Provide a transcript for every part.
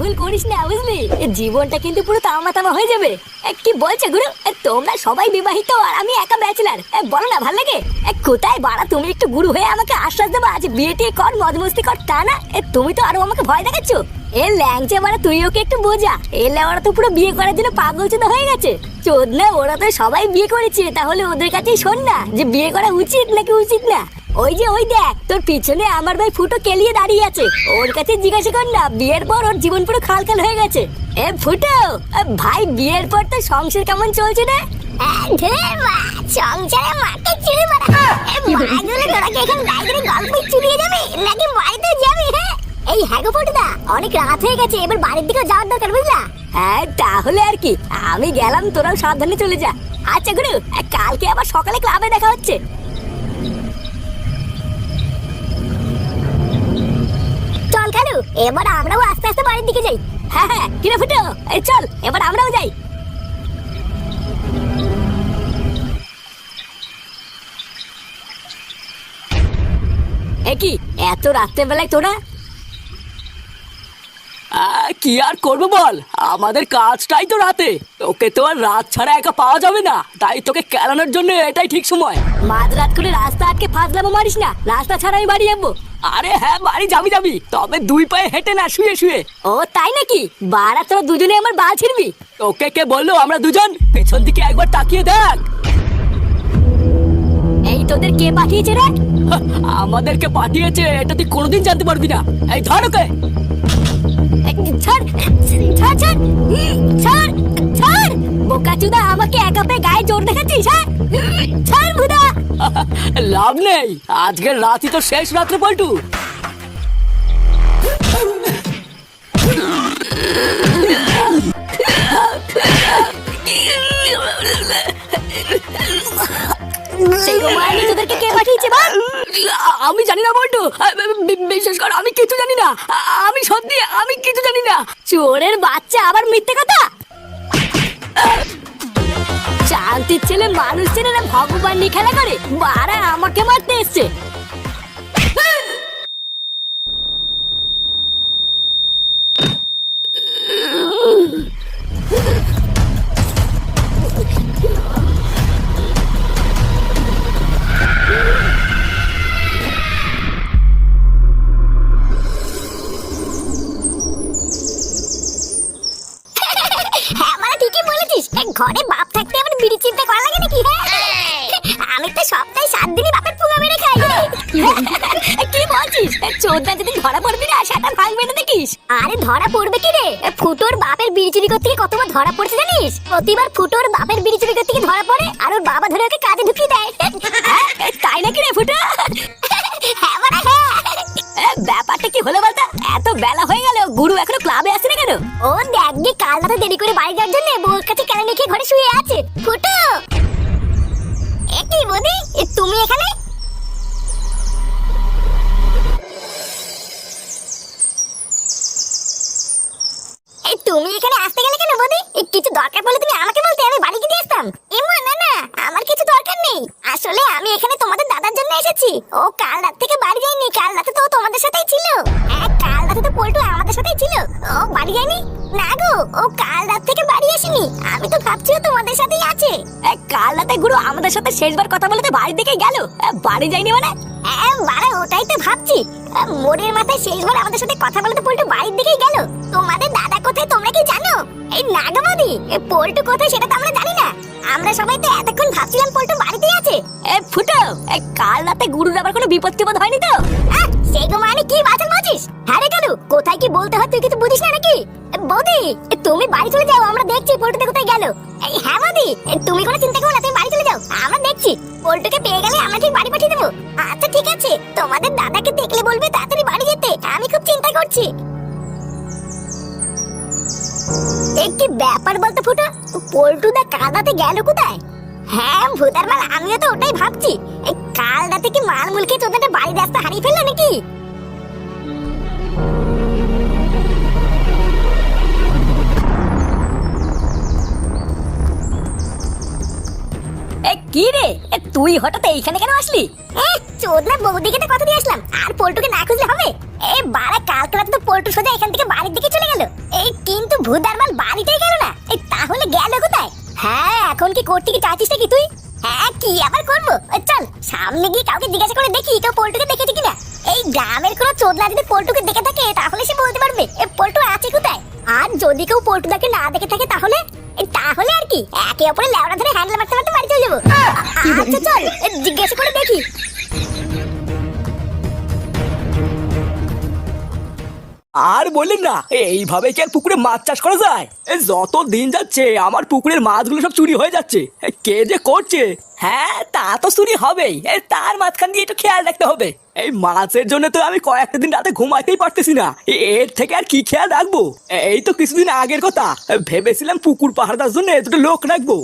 ভুল করিস না বুঝলি, জীবনটা কিন্তু পুরো তামা তামা হয়ে যাবে। কি বলছো গুরু, তোমরা সবাই বিবাহিত আর আমি একা ব্যাচেলার, বলো না ভাল লাগে? কোথায় বাড়া তুমি একটু গুরু হয়ে আমাকে আশ্বাস দেবা যে বিয়ে টিয়ে কর, মদ মস্তি কর, তা না তুমি তো আরো আমাকে ভয় দেখাচ্ছ। এ ল্যাংচে বাড়া তুই ওকে একটু বোঝা, এ লেওয়ারা তো পুরো বিয়ে করার জন্য পাগল চোদা হয়ে গেছে। চোদনা ওরা তো সবাই বিয়ে করেছে, তাহলে ওদের কাছেই শোন না যে বিয়ে করা উচিত নাকি উচিত না। ওই যে ওই দেখ তোর পিছনে আমার ভাই ফুটো কেলিয়ে দাঁড়িয়ে আছে, ওর কাছে জিজ্ঞাসা কর না, বিয়ের পর ওর জীবন পুরো খালখাল হয়ে গেছে। এ ফুটো ভাই, বিয়ের পর তো সংসার কেমন চলছে রে? সংসারে মাকে চুরি মারা মাগুলো তোরা কি এখন গাইদের গল্প চুরিয়ে যাবে নাকি বাড়িতে যাবি? এই হ্যাঁ গো ফুটোদা, অনেক রাত হয়ে গেছে, এবার বাড়ির দিকে যাওয়ার দরকার বুঝলা? হ্যাঁ তাহলে আর কি, আমি গেলাম, তোরাও সাবধানে চলে যা। আচ্ছা গুরু, কালকে আবার সকালে ক্লাবে দেখা হচ্ছে। চল কালু, এবার আমরাও আস্তে আস্তে বাড়ির দিকে যাই। হ্যাঁ হ্যাঁ কিরে ফুটো, চল এবার আমরাও যাই। কি এত রাত্রে বেলায় তোরা? কি আর করবো বল, আমাদের কাজটাই তো রাতে, তোকে তো আর রাত ছাড়া একা পাওয়া যাবে না, তাই তোকে কেলানোর জন্য এটাই ঠিক সময়। মাঝরাত করে রাস্তা আটকে ফাজলামো মারিস না, রাস্তা ছাড়া আমি বাড়ি যাবো। আরে হ্যাঁ বাড়ি যাবি, তবে দুই পায়ে হেঁটে না, শুয়ে শুয়ে। ও তাই নাকি? বাড়া তোরা দুজনে আমার বাল ছিড়বি? তোকে কে বললো আমরা দুজন? পেছন দিকে একবার তাকিয়ে দেখ। এই তোদের কে পাঠিয়েছে রে? আমাদেরকে পাঠিয়েছে এটা তুই কোনোদিন জানতে পারবি না। এই ধর ওকে। ছাড় ছাড় ছাড় ছাড় ছাড়, বোকাচুদা আমাকে একা পেয়ে গায়ে জোর দেখাচ্ছিস? ছাড় বুদা। লাভ নেই, আজকের রাতই তো শেষ রাত্রে পল্টু। তোদেরকে কে পাঠিয়েছে বল? আমি জানি না বল্টু, বিশেষ করে আমি কিছু জানি না, আমি সত্যি আমি কিছু জানি না। চোরের বাচ্চা আবার মিথ্যে কথা। শান্তির ছেলে মানুষ ছেলে না ভগবান নিয়ে খেলা করে, বাড়া আমাকে মারতে এসছে। ঘরে বাপ থাকতে আবার বিড়ি চিন্তা করা লাগে নাকি? আমি তো সপ্তাহে 7 দিনই বাপের পুঙ্গা মেরে খাই। কি বলছিস? চোদ্দা যদি ধরা পড়বি না সেটা ভাঙবে না দেখিস। আরে ধরা পড়বে কি রে? ফুটোর বাপের বিড়ি চুরি করতে গিয়ে কতবার ধরা পড়ছে জানিস? প্রতিবার ফুটোর বাপের বিড়ি চুরি করতে গিয়ে ধরা পড়ে আর ওর বাবা ধরে ওকে কাজে ঢুকিয়ে দেয়। তাই নাকি রে ফুটো? হ্যাঁ মানে হ্যাঁ। ব্যাপারটা কি হলো বলতো? এত বেলা হয়ে গেল, গুরু এখনো ক্লাবে আসে না কেন? ও দেখ গে, কাল রাতে দেরি করে বাড়ি যাওয়ার জন্য বউর কাছে কেন নিয়ে ঘরে শুয়ে আছে। ফুটো কি বৌদি, তুমি এখানে? তুমি এখানে আসতে গেলে কেন বৌদি? কিছু দরকার পড়লে তুমি আমাকে বলতে, আমি বাড়ি গিয়ে আসতাম। এমন না না, আমার কিছু দরকার নেই। আসলে আমি এখানে তোমাদের দাদার জন্য এসেছি। ও কাল রাত থেকে বাড়ি যায়নি, কাল রাতে তো তোমাদের সাথেই ছিল। কাল রাতে তো পল্টু আমাদের সাথেই ছিল, ও বাড়ি যায়নি। না গো, ও কাল রাত থেকে বাড়ি আসেনি, আমি তো ভাবছি তোমাদের সাথেই আছে। কাল রাতে গুরু আমাদের সাথে শেষবার কথা বলতে বাড়ি থেকে গেল, বাড়ি যায়নি মানে? বাড়া ওটাই তো ভাবছি, মোড়ের মাথায় শেষবার আমাদের সাথে কথা বলতে পল্টু বাড়ির দিকেই গেল। তোমাদের দাদা কোথায় তোমরা কি জানো? এই নাগমাদি পল্টু কোথায় সেটা তো আমরা জানি না। আমরা সবাই তো এতক্ষণ ভাবছিলাম পল্টু বাড়িতেই আছে। ফুটো কাল রাতে গুরুর আবার কোনো বিপদ টিপদ হয়নি তো? সেগো মানে কি বাঁচান বলছিস? হ্যাঁ রে কালু, কোথায় কি বলতে হয় তুই কিছু বুঝিস না নাকি? বৌদি তুমি বাড়ি চলে যাও, আমরা দেখছি পল্টুতে কোথায় গেল। হ্যাঁ বৌদি তুমি কোনো চিন্তা করো না, তুমি বাড়ি চলে যাও, আমরা দেখছি। পল্টুকে পেয়ে গেলে আমরা ঠিক বাড়ি পাঠিয়ে দেবো। আচ্ছা ঠিক আছে, তোমাদের দাদাকে দেখলে বলবে তাড়াতাড়ি বাড়ি যেতে, আমি খুব চিন্তা করছি। একটি ব্যাপার বলতে ফুটো, পল্টুদা কাল রাতে গেল কোথায়? হ্যাঁ ভূতার মাল, আমিও তো ওটাই ভাবছি। এই কাল রাতে কি মাল মুলকে চোদ্দাটা বাড়ির রাস্তা হারিয়ে ফেললো নাকি? কি রে তুই হঠাৎ এইখানে কেন আসলি? চোদনা বৌদিকে তো কথা দিয়ে আসলাম, আর পল্টুকে না খুঁজলে হবে? বাড়া কালকে রাতে তো পল্টু সোজা এখান থেকে বাড়ির দিকে চলে গেল। ভূদারবাল বাড়িতেই গেল না, তাহলে গেল কোথায়? হ্যাঁ, এখন কি করতে কি চাচ্ছিস নাকি তুই? হ্যাঁ, কি আবার করবো? চল সামনে গিয়ে কাউকে জিজ্ঞাসা করে দেখি কেউ পল্টুকে দেখেছে কিনা। এই গ্রামের কোনো চোদনা যদি পল্টুকে দেখে থাকে তাহলে সে বলতে পারবে পল্টু আছে কোথায়। আর যদি কেউ পল্টুদাকে না দেখে থাকে তাহলে তাহলে আর কি একে অপরের লেওড়া ধরে হ্যান্ডেল মারতে মারতে বাড়ি চলে যাবো। আচ্ছা চল জিজ্ঞাসা করে দেখি। আর বললেন না, এইভাবে কি আর পুকুরে মাছ চাষ করা যায়? যত দিন যাচ্ছে আমার পুকুরের মাছগুলো সব চুরি হয়ে যাচ্ছে। কে যে করছে? হ্যাঁ, তা তো চুরি হবেই, তার মাঝখান দিয়ে একটু খেয়াল রাখতে হবে। এই মাছের জন্য তো আমি কয়েকটা দিন রাতে ঘুমাইতেই পারতেছি না, এর থেকে আর কি খেয়াল রাখবো? এই তো কিছুদিন আগের কথা, ভেবেছিলাম পুকুর পাহাড়ার জন্য দুটো লোক রাখবো।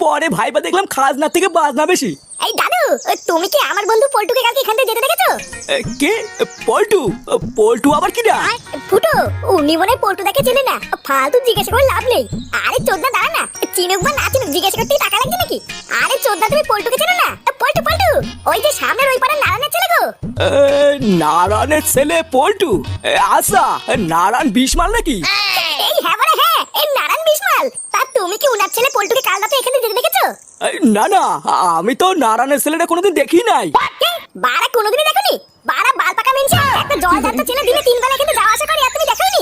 পরে ভাইবা দেখলাম খাজনা থেকে বাজনা বেশি। এই দাদু, তুমি কি আমার বন্ধু পল্টুকে কালকে এখান থেকে যেতে দেখেছো? কে? পল্টু? পল্টু আবার কি না? ফুটো, উনি মনে হয় পল্টুদাকে চেনে না, ফালতু জিজ্ঞাসা করে লাভ নেই। আরে চোদনা দাঁড়া না, চিনুক বা না চিনুক জিজ্ঞাসা করতে টাকা লাগছে নাকি? আরে চোদনা তুমি পল্টুকে চেনো না? পল্টু পল্টু, ওই যে সামনের ওই পাড়ার নারায়ণের ছেলে গো। নারায়ণের ছেলে পল্টু? আচ্ছা, নারায়ণ বিশমাল নাকি? এই হ্যাঁ মানে হ্যাঁ, এই নারায়ণ বিশমাল। তা তুমি কি উনার ছেলে পল্টুকে কাল রাতে এখানে যেতে দেখেছো? না না, আমি তো নারায়ণের ছেলেটা কোনোদিন দেখি নাই। বাড়া কোনোদিনই দেখোনি? বাড়া বাল পাকা মিনছে, একটা জল দাঁত ছেলে দিনে 3 বেলা কিন্তু যাওয়া আসা করে, আর তুমি দেখোনি?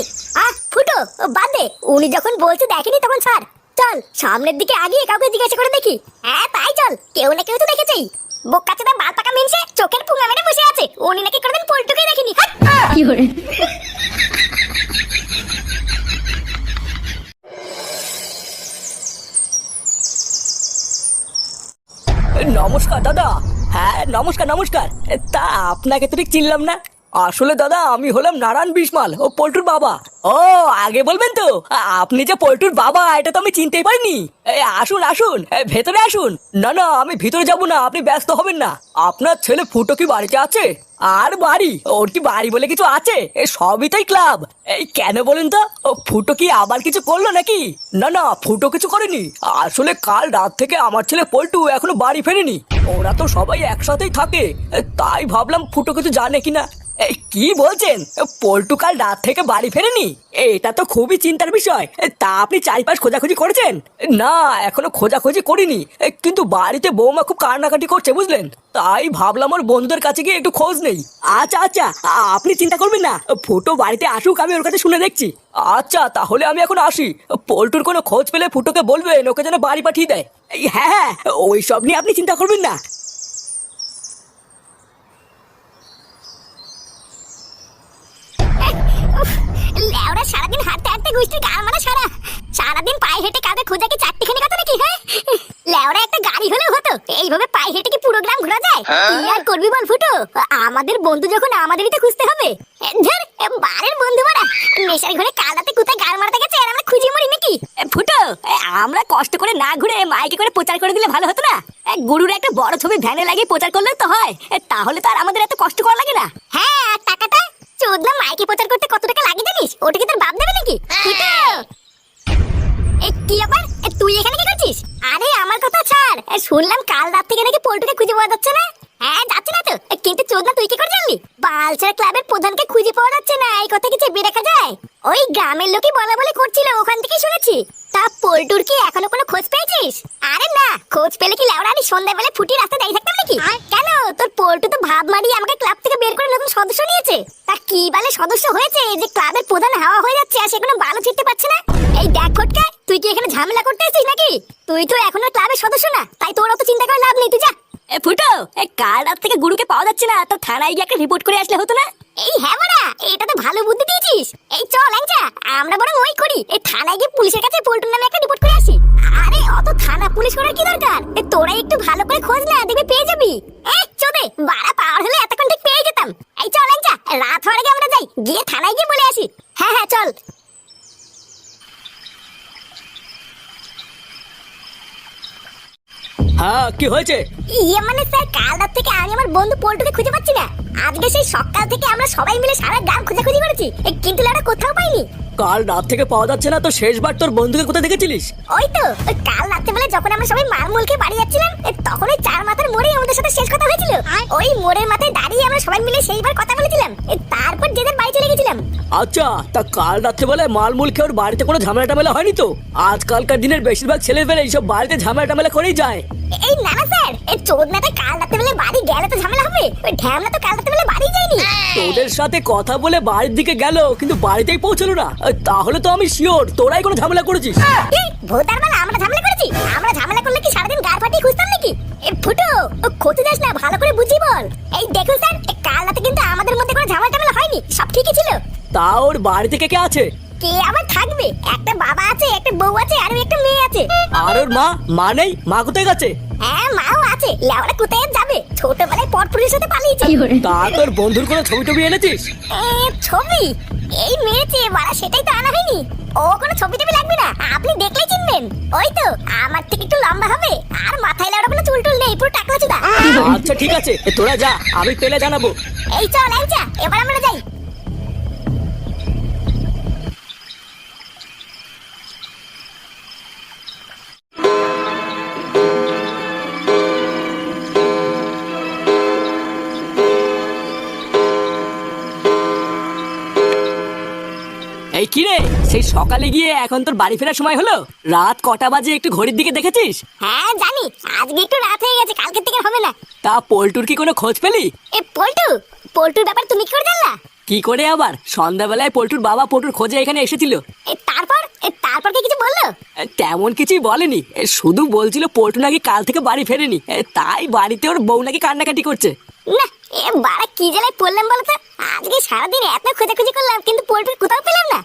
ফুটো বাদ দে, উনি যখন বলছে দেখেনি তখন ছাড়। চল সামনের দিকে আগিয়ে কাউকে জিজ্ঞাসা করে দেখি। হ্যাঁ তাই চল, কেউ না কেউ তো দেখেছেই। বোকাচোদা বাল পাকা মিনছে চোখের পুঙ্গা মেরে বসে আছে, উনি নাকি কোনোদিন পল্টুকে দেখেনি। কি করে? নমস্কার দাদা। হ্যাঁ নমস্কার নমস্কার। তা আপনাকে তো ঠিক চিনলাম না। আসলে দাদা আমি হলাম নারায়ণ বিশমাল, ও পল্টুর বাবা। ও আগে বলবেন তো, আপনি যে পল্টুর বাবা এটা তো আমি চিনতেই পারিনি। আসুন আসুন, ভেতরে আসুন। না না, আমি ভিতরে যাব না, আপনি ব্যস্ত হবেন না। আপনার ছেলে ফুটো কি বাড়িতে আছে? আর বাড়ি? ওর কি বাড়ি বলে কিছু আছে? সবই তাই ক্লাব। এই কেন বলেন তো, ফুটো কি আবার কিছু করলো নাকি? না না, ফুটো কিছু করেনি। আসলে কাল রাত থেকে আমার ছেলে পল্টু এখনো বাড়ি ফেরেনি। ওরা তো সবাই একসাথেই থাকে, তাই ভাবলাম ফুটো কিছু জানে কিনা। কি বলছেন? পল্টু কাল রাত থেকে বাড়ি ফেরেনি? এটা তো খুবই চিন্তার বিষয়। তা আপনি চারিপাশ খোঁজাখুঁজি করেছেন? না, এখনো খোঁজাখুঁজি করিনি, কিন্তু বাড়িতে বৌমা খুব কান্নাকাটি করছে বুঝলেন, তাই ভাবলাম ওর বন্ধুদের কাছে গিয়ে একটু খোঁজ নেই। আচ্ছা আচ্ছা, আপনি চিন্তা করবেন না, ফুটো বাড়িতে আসুক, আমি ওর কাছে শুনে দেখছি। আচ্ছা তাহলে আমি এখন আসি। পল্টুর কোনো খোঁজ পেলে ফুটোকে বলবেন ওকে যেন বাড়ি পাঠিয়ে দেয়। হ্যাঁ হ্যাঁ, ওই সব নিয়ে আপনি চিন্তা করবেন না। লেওরা সারাদিন হাঁটতে হাঁটতে গুষ্টি গাল মারা সারাদিন পায়ে হেঁটে কাউকে খোঁজা কি চারটিখানি কথা নাকি? হ্যাঁ, লেওরা একটা গাড়ি হলেও হতো, এইভাবে পায়ে হেঁটে কি পুরো গ্রাম ঘোরা যায়? কি আর করবি বল ফুটো, আমাদের বন্ধু যখন আমাদেরই তো খুঁজতে হবে। ধর বারের বন্ধু মারা নেশার ঘরে কাল রাতে কোথায় গাল মারতে গেছে আর আমরা খুঁজে মরি নাকি? ফুটো, আমরা কষ্ট করে না ঘুরে মাইকে করে প্রচার করে দিলে ভালো হতো না? গুরুর একটা বড় ছবি ভ্যানে লাগিয়ে প্রচার করলে তো হয়, তাহলে তো আর আমাদের এত কষ্ট করা লাগে না। হ্যাঁ, আর টাকাটা চোদনা মাইকে প্রচার করতে কত টাকা লাগে জানিস? ওটা কি তোর বাপ দেবে নাকি? কি ব্যাপার, তুই এখানে কি করছিস? আরে আমার কথা ছাড়, শুনলাম কাল রাত থেকে নাকি পল্টুকে খুঁজে পাওয়া যাচ্ছে না। হ্যাঁ যাচ্ছে না তো, কিন্তু চোদনা তুই কি করে জানলি? বালছেড়া ক্লাবের প্রধানকে খুঁজে পাওয়া যাচ্ছে না, এই কথা কি চেপে রাখা যায়? ওই গ্রামের লোকই বলা বলে করছিল, ওখান থেকে শুনেছি। তা পল্টুর কি এখনো কোনো খোঁজ পেয়েছিস? আরে না, খোঁজ পেলে কি লেওড়া আমি সন্ধ্যাবেলা ফুটি রাস্তায় দাঁড়িয়ে থাকতাম নাকি? কেন, তোর পল্টু তো ভাব মারিয়ে আমাকে ক্লাব থেকে বের করে নতুন সদস্য নিয়েছে। তা কি বালে সদস্য হয়েছে যে ক্লাবের প্রধান হাওয়া হয়ে যাচ্ছে আর সে কোনো বালও ছিটতে পারছে না? এই দেখ ফটকা, তুই কি এখানে ঝামেলা করতে এসেছিস নাকি? তুই তো এখনো ক্লাবের সদস্য না, তাই তোর অত চিন্তা করে লাভ নেই, তুই যা। ফুটো, কাল রাত থেকে গুরুকে পাওয়া যাচ্ছে না, তো থানায় গিয়ে একটা রিপোর্ট করে আসলে হতো না? এই হ্যাঁ মারা, এটা তো ভালো বুদ্ধি দিয়েছিস। এই চল আচ্ছা, আমরা বরং ওই করি, এই থানায় গিয়ে পুলিশের কাছে পল্টুর নামে একটা রিপোর্ট করে আসি। আরে অত থানা পুলিশ করার কি দরকার? তোরা একটু ভালো করে খোঁজ না, দেখবি পেয়ে যাবি। চোদে বাড়া, পাওয়ার হলে এতক্ষণ ঠিক পেয়ে যেতাম। এই চল আচ্ছা, রাত হওয়ার আগে আমরা যাই, গিয়ে থানায় গিয়ে বলে আসি। হ্যাঁ হ্যাঁ চল। হ্যাঁ কি হয়েছে? ইয়ে মানে স্যার, কাল রাত থেকে আমি আমার বন্ধু পল্টুকে খুঁজে পাচ্ছি না। আজকে সেই সকাল থেকে আমরা সবাই মিলে সারা গ্রাম খোঁজাখুঁজি করেছি, কিন্তু ওরা কোথাও পাইনি। কাল রাত থেকে পাওয়া যাচ্ছে না, তো শেষবার তোর বন্ধুকে কোথায় দেখেছিলিস? ওই তো, ওই কাল রাত রাত্রেবেলা যখন আমরা সবাই মারমুলকে বাড়ি যাচ্ছিলাম তখন ওই চার মাথার মোড়ে আমাদের সাথে শেষ কথা হয়েছিল। ওই মোড়ের মাথায় দাঁড়িয়ে আমরা সবাই মিলে সেইবার কথা বলেছিলাম, তারপর যে যার বাড়ি চলে গেছিলাম। আচ্ছা, তা কাল রাত্রে বলে মালমূল খেয়ে ওর বাড়িতে কোনো ঝামেলা টামেলা হয়নি তো? আজকালকার দিনের বেশিরভাগ ছেলেমেয়েরা এইসব বাড়িতে ঝামেলা টামেলা করেই যায়। এই না না স্যার, এই চোদনাটা কাল রাত্রেবেলা বাড়ি গেলে তো ঝামেলা হবে, ওই ঢ্যামলা তো কাল রাত্রেবেলা বাড়ি যায়নি। তোদের সাথে কথা বলে বাড়ির দিকে গেল কিন্তু বাড়িতেই পৌঁছলো না, তাহলে তো আমি শিওর তোরাই কোনো ঝামেলা করেছিস। ভোটার বেলা আমরা ঝামেলা করেছি? আমরা ঝামেলা করলে কি সারাদিন গার ফাটিয়ে খুঁজতাম নাকি? ফুটো, ও ক্ষতি যাস না, ভালো করে বুঝি বল। এই দেখুন স্যার, কাল রাতে কিন্তু আমাদের মধ্যে কোনো ঝামেলা টামেলা হয়নি, সব ঠিকই ছিল। তা ওর বাড়ি থেকে কে আছে? কে আবার থাকবে? একটা বাবা আছে, একটা বউ আছে, আর একটা মেয়ে আছে। আর ওর মা নেই? মা কোথায় গেছে? হ্যাঁ, মাও আছে, লেওড়া কোথায় যাবে, ছোটবেলায় পটপুরের সাথে পালিয়েছে। তা তোর বন্ধুর কোনো ছবি টবি এনেছিস? ছবি? এই মেরেছে বাড়া, সেটাই তো আনা হয়নি। ও কোনো ছবি টবি লাগবে না, আপনি দেখলেই চিনবেন। ওই তো আমার থেকে একটু লম্বা হবে, আর মাথায় লেওড়া কোনো চুল টুল নেই, পুরো টাকলা চুদা। আচ্ছা ঠিক আছে, তোরা যা, আমি পেলে জানাবো। এই চল, এই যা, এবার আমরা যাই। এই কি রে, সেই সকালে গিয়ে এখন তোর বাড়ি ফেরার সময় হলো? রাত কটা বাজে একটু ঘড়ির দিকে দেখেছিস? হ্যাঁ জানি, আজকে একটু রাত হয়ে গেছে, কালকে থেকে হবে না। তা পল্টুর কি কোনো খোঁজ পেলি? পল্টুর ব্যাপার তুমি কি করে জানলা? কি করে আবার, সন্ধ্যাবেলায় পল্টুর বাবা পল্টুর খোঁজে এখানে এসেছিল। তারপর কি কিছু বললো? তেমন কিছুই বলেনি, শুধু বলছিল পল্টু নাকি কাল থেকে বাড়ি ফেরেনি, তাই বাড়িতে ওর বউ নাকি কান্নাকাটি করছে। না, বাড়া কি জ্বালায় পড়লাম বলতো, আজকে সারাদিন এত খোঁজাখুঁজি করলাম কিন্তু পল্টুর কোথাও পেলাম না।